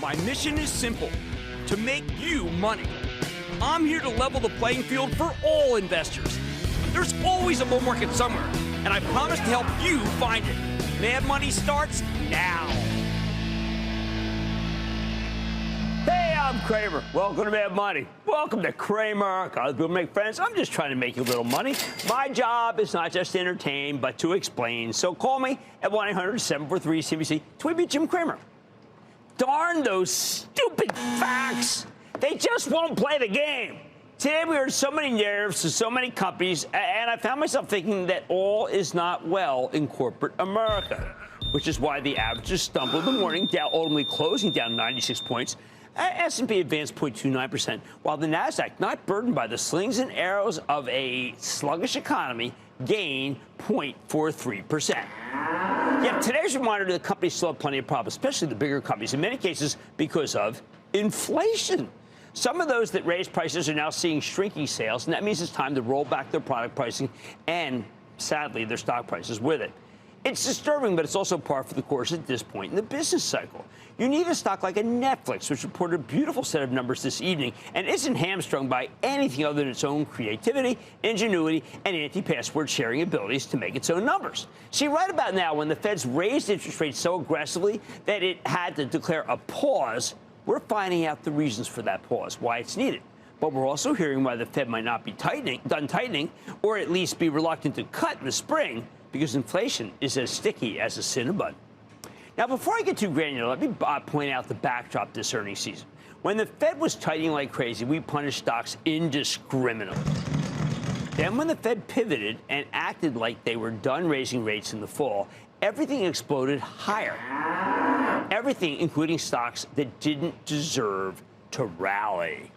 My mission is simple, to make you money. I'm here to level the playing field for all investors. There's always a bull market somewhere, and I promise to help you find it. Mad Money starts now. Hey, I'm Cramer. Welcome to Mad Money. Welcome to Cramer. Got to make friends. I'm just trying to make you a little money. My job is not just to entertain, but to explain. So call me at 1-800-743-CNBC. Tweet me, Jim Cramer. Darn those stupid facts. They just won't play the game. Today we heard so many narratives to so many companies, and I found myself thinking that all is not well in corporate America, which is why the averages stumbled in the morning, Dow ultimately closing down 96 points. S&P advanced 0.29%, while the Nasdaq, not burdened by the slings and arrows of a sluggish economy, gained 0.43%. Yet today's reminder that the companies still have plenty of problems, especially the bigger companies, in many cases because of inflation. Some of those that raised prices are now seeing shrinking sales, and that means it's time to roll back their product pricing and, sadly, their stock prices with it. It's disturbing, but it's also par for the course at this point in the business cycle. You need a stock like a Netflix, which reported a beautiful set of numbers this evening and isn't hamstrung by anything other than its own creativity, ingenuity, and anti-password sharing abilities to make its own numbers. See, right about now, when the Fed's raised interest rates so aggressively that it had to declare a pause, we're finding out the reasons for that pause, why it's needed. But we're also hearing why the Fed might not be done tightening, or at least be reluctant to cut in the spring, because inflation is as sticky as a Cinnabon. Now, before I get too granular, let me point out the backdrop this earnings season. When the Fed was tightening like crazy, we punished stocks indiscriminately. Then when the Fed pivoted and acted like they were done raising rates in the fall, everything exploded higher. Everything, including stocks that didn't deserve to rally.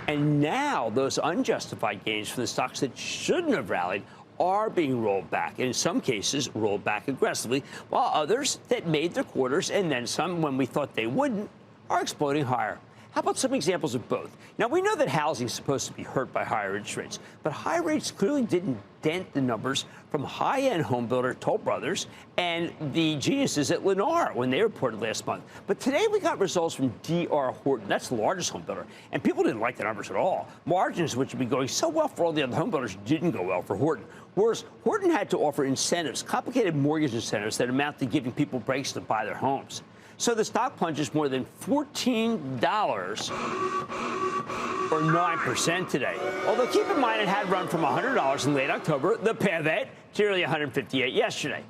And now those unjustified gains from the stocks that shouldn't have rallied are being rolled back, and in some cases rolled back aggressively, while others that made their quarters and then some when we thought they wouldn't are exploding higher. How about some examples of both? Now, we know that housing is supposed to be hurt by higher interest rates, but high rates clearly didn't dent the numbers from high-end home builder Toll Brothers and the geniuses at Lennar when they reported last month. But today we got results from D.R. Horton. That's the largest home builder, and people didn't like the numbers at all. Margins, which would be going so well for all the other home builders, didn't go well for Horton. Worse, Horton had to offer incentives, complicated mortgage incentives that amount to giving people breaks to buy their homes. So the stock plunges more than $14 or 9% today. Although keep in mind it had run from $100 in late October, the pivot, to nearly $158 yesterday.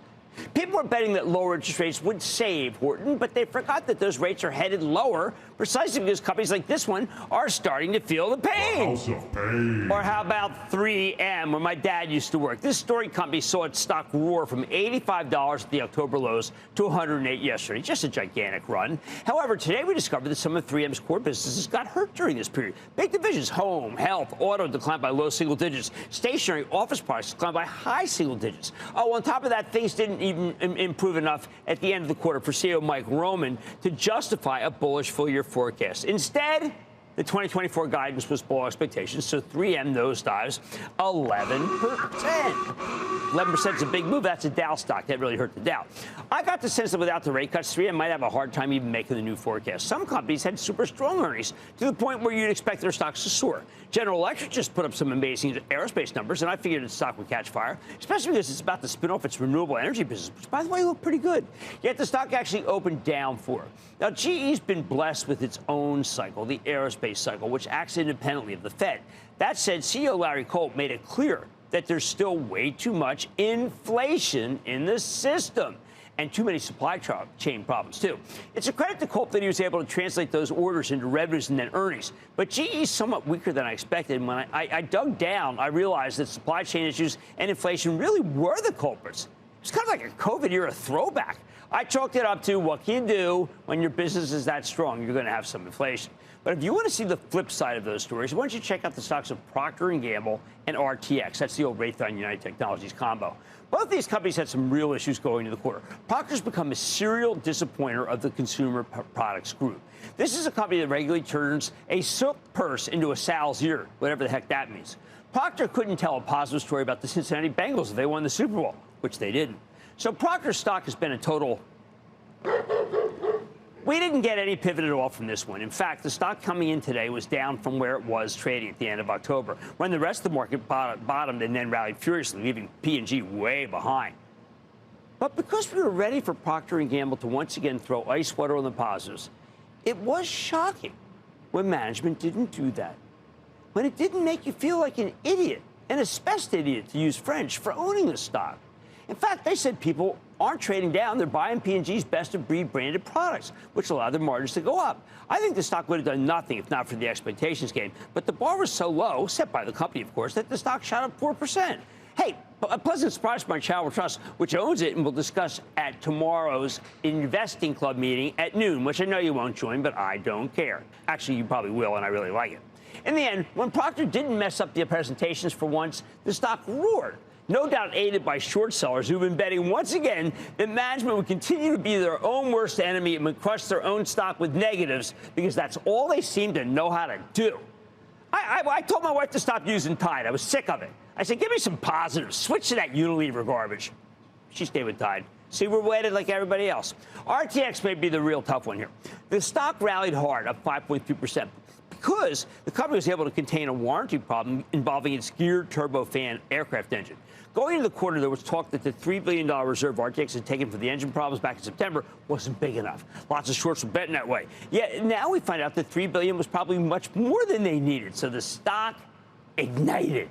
People were betting that lower interest rates would save Horton, but they forgot that those rates are headed lower precisely because companies like this one are starting to feel the pain. House of pain. Or how about 3M, where my dad used to work? This storied company saw its stock roar from $85 at the October lows to $108 yesterday. Just a gigantic run. However, today we discovered that some of 3M's core businesses got hurt during this period. Big divisions, home, health, auto declined by low single digits. Stationary office products declined by high single digits. Oh, on top of that, things didn't even improve enough at the end of the quarter for CEO Mike Roman to justify a bullish full-year forecast. Instead, the 2024 guidance was below expectations, so 3M nosedives 11%. 11% is a big move. That's a Dow stock. That really hurt the Dow. I got the sense that without the rate cuts, 3M might have a hard time even making the new forecast. Some companies had super strong earnings to the point where you'd expect their stocks to soar. General Electric just put up some amazing aerospace numbers, and I figured its stock would catch fire, especially because it's about to spin off its renewable energy business, which, by the way, looked pretty good. Yet the stock actually opened down for it. Now, GE's been blessed with its own cycle, the aerospace cycle, which acts independently of the Fed. That said, CEO Larry Culp made it clear that there's still way too much inflation in the system and too many supply chain problems, too. It's a credit to Culp that he was able to translate those orders into revenues and then earnings. But GE is somewhat weaker than I expected. And when I dug down, I realized that supply chain issues and inflation really were the culprits. It's kind of like a COVID-era throwback. I chalked it up to what can you do when your business is that strong? You're going to have some inflation. But if you want to see the flip side of those stories, why don't you check out the stocks of Procter & Gamble and RTX. That's the old Raytheon United Technologies combo. Both these companies had some real issues going into the quarter. Procter's become a serial disappointer of the consumer products group. This is a company that regularly turns a silk purse into a sow's ear, whatever the heck that means. Procter couldn't tell a positive story about the Cincinnati Bengals if they won the Super Bowl, which they didn't. So Procter's stock has been a total We didn't get any pivot at all from this one. In fact, the stock coming in today was down from where it was trading at the end of October, when the rest of the market bottomed and then rallied furiously, leaving P&G way behind. But because we were ready for Procter & Gamble to once again throw ice water on the positives, it was shocking when management didn't do that. When it didn't make you feel like an idiot, an especially idiot, to use French, for owning the stock. In fact, they said people aren't trading down. They're buying P&G's best-of-breed branded products, which allowed their margins to go up. I think the stock would have done nothing if not for the expectations game. But the bar was so low, set by the company, of course, that the stock shot up 4%. Hey, a pleasant surprise for my Charitable Trust, which owns it, and we'll discuss at tomorrow's Investing Club meeting at noon, which I know you won't join, but I don't care. Actually, you probably will, and I really like it. In the end, when Procter didn't mess up the presentations for once, the stock roared. No doubt aided by short sellers who've been betting once again that management would continue to be their own worst enemy and would crush their own stock with negatives because that's all they seem to know how to do. I told my wife to stop using Tide. I was sick of it. I said, give me some positives. Switch to that Unilever garbage. She stayed with Tide. See, we're weighted like everybody else. RTX may be the real tough one here. The stock rallied hard, up 5.3%. Because the company was able to contain a warranty problem involving its geared turbofan aircraft engine. Going into the quarter, there was talk that the $3 billion reserve RTX had taken for the engine problems back in September wasn't big enough. Lots of shorts were betting that way. Yet now we find out that $3 billion was probably much more than they needed, so the stock ignited.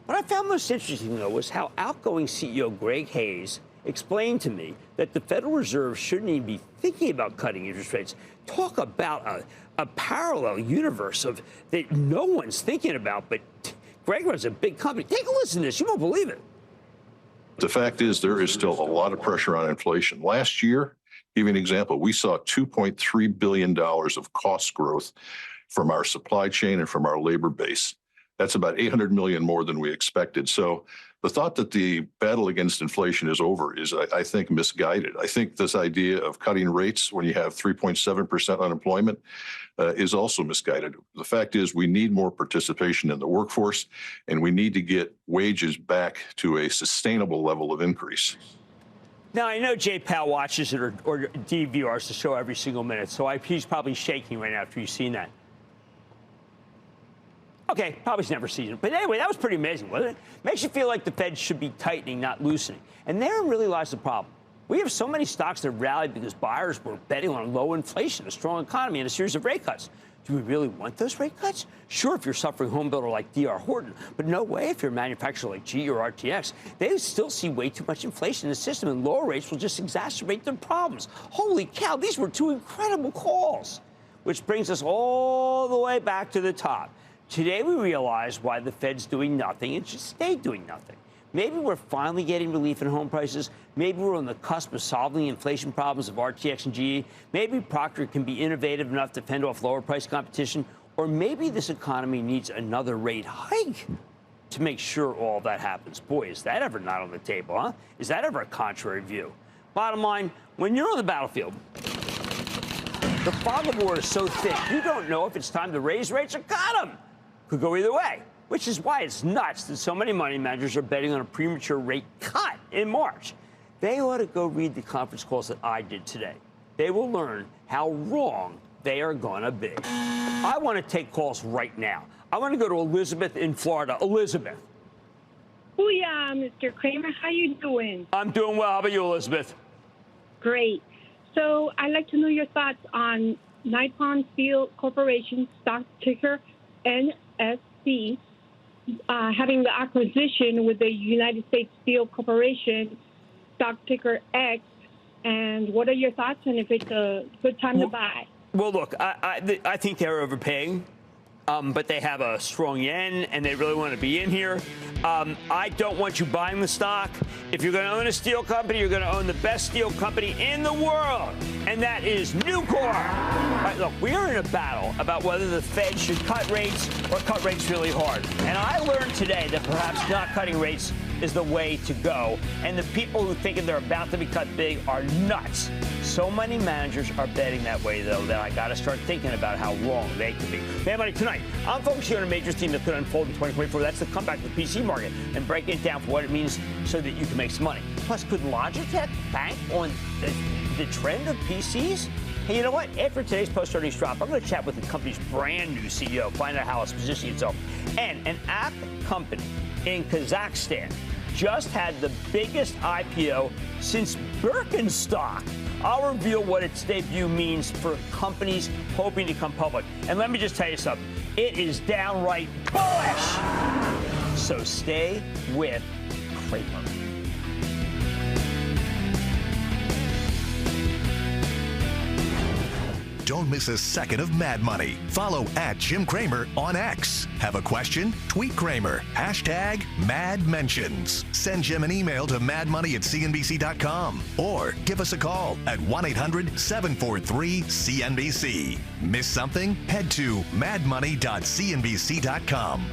What I found most interesting, though, was how outgoing CEO Greg Hayes explained to me that the Federal Reserve shouldn't even be thinking about cutting interest rates. Talk about a parallel universe of that no one's thinking about, but Greg runs a big company. Take a listen to this. You won't believe it. The fact is there is still a lot of pressure on inflation. Last year, give you an example, we saw $2.3 billion of cost growth from our supply chain and from our labor base. That's about $800 million more than we expected. So the thought that the battle against inflation is over is, I think, misguided. I think this idea of cutting rates when you have 3.7% unemployment is also misguided. The fact is we need more participation in the workforce, and we need to get wages back to a sustainable level of increase. Now, I know Jay Powell watches it or DVRs the show every single minute, so he's probably shaking right now after you've seen that. Okay, probably never seen it. But anyway, that was pretty amazing, wasn't it? Makes you feel like the Fed should be tightening, not loosening. And therein really lies the problem. We have so many stocks that rallied because buyers were betting on low inflation, a strong economy, and a series of rate cuts. Do we really want those rate cuts? Sure, if you're a suffering home builder like D.R. Horton, but no way if you're a manufacturer like GE or RTX. They still see way too much inflation in the system, and lower rates will just exacerbate their problems. Holy cow, these were two incredible calls. Which brings us all the way back to the top. Today, we realize why the Fed's doing nothing and should stay doing nothing. Maybe we're finally getting relief in home prices. Maybe we're on the cusp of solving the inflation problems of RTX and GE. Maybe Procter can be innovative enough to fend off lower price competition. Or maybe this economy needs another rate hike to make sure all that happens. Boy, is that ever not on the table, huh? Is that ever a contrary view? Bottom line, when you're on the battlefield, the fog of war is so thick, you don't know if it's time to raise rates or cut them. Could go either way, which is why it's nuts that so many money managers are betting on a premature rate cut in March. They ought to go read the conference calls that I did today. They will learn how wrong they are going to be. I want to take calls right now. I want to go to Elizabeth in Florida. Elizabeth. Booyah, Mr. Cramer. How you doing? I'm doing well. How about you, Elizabeth? Great. So I'd like to know your thoughts on Nippon Steel Corporation, stock ticker NSC, having the acquisition with the United States Steel Corporation, stock ticker X, and what are your thoughts on if it's a good time to buy? Well, look, I think they're overpaying, but they have a strong yen, and they really want to be in here. I don't want you buying the stock. If you're going to own a steel company, you're going to own the best steel company in the world, and that is Nucor. All right, look, we are in a battle about whether the Fed should cut rates or cut rates really hard. And I learned today that perhaps not cutting rates is the way to go. And the people who think they're about to be cut big are nuts. So many managers are betting that way, though, that I got to start thinking about how wrong they could be. Hey, buddy, tonight, I'm focusing on a major theme that could unfold in 2024. That's the comeback of the PC market and breaking it down for what it means so that you can make some money. Plus, could Logitech bank on the trend of PCs? Hey, you know what? After today's post-earnings drop, I'm going to chat with the company's brand new CEO, find out how it's positioning itself. And an app company in Kazakhstan just had the biggest IPO since Birkenstock. I'll reveal what its debut means for companies hoping to come public. And let me just tell you something. It is downright bullish. So stay with Cramer. Don't miss a second of Mad Money. Follow @Jim Cramer on X. Have a question? Tweet Cramer. #MadMentions. Send Jim an email to madmoney@cnbc.com or give us a call at 1-800-743-CNBC. Miss something? Head to madmoney.cnbc.com.